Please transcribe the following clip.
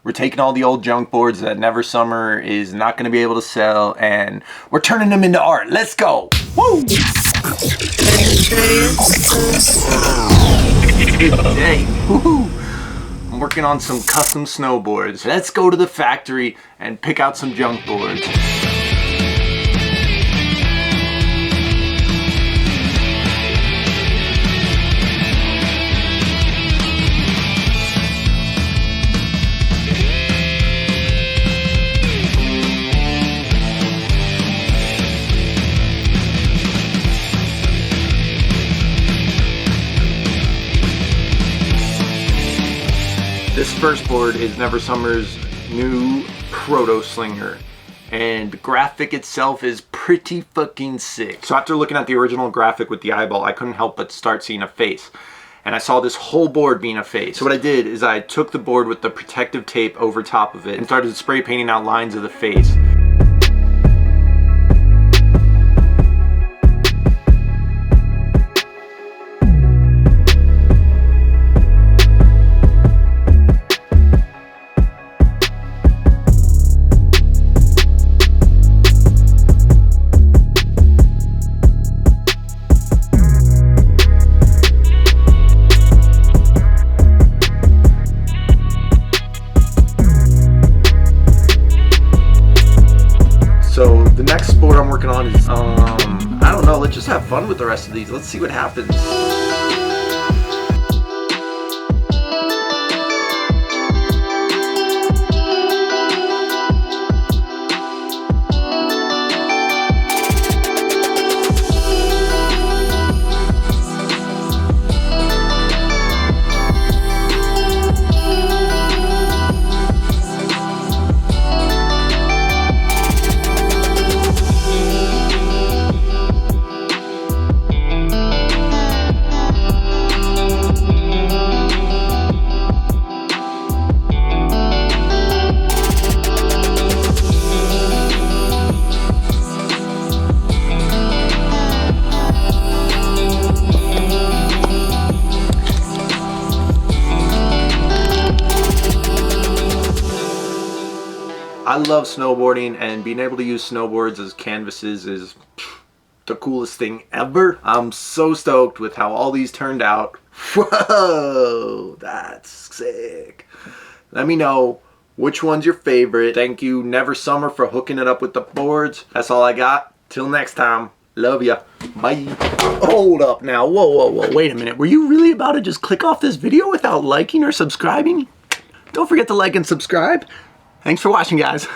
We're taking all the old junk boards that Never Summer is not going to be able to sell, and we're turning them into art. Let's go! Woo! Good day. Woohoo! I'm working on some custom snowboards. Let's go to the factory and pick out some junk boards. This first board is Never Summer's new Proto Slinger, and the graphic itself is pretty fucking sick. So after looking at the original graphic with the eyeball, I couldn't help but start seeing a face. And I saw this whole board being a face. So what I did is I took the board with the protective tape over top of it and started spray painting out lines of the face. So the next board I'm working on is, I don't know, let's just have fun with the rest of these. Let's see what happens. I love snowboarding, and being able to use snowboards as canvases is the coolest thing ever. I'm so stoked with how all these turned out. Whoa, that's sick. Let me know which one's your favorite. Thank you, Never Summer, for hooking it up with the boards. That's all I got. Till next time, love ya. Bye. Hold up now. Whoa. Wait a minute. Were you really about to just click off this video without liking or subscribing? Don't forget to like and subscribe. Thanks for watching, guys.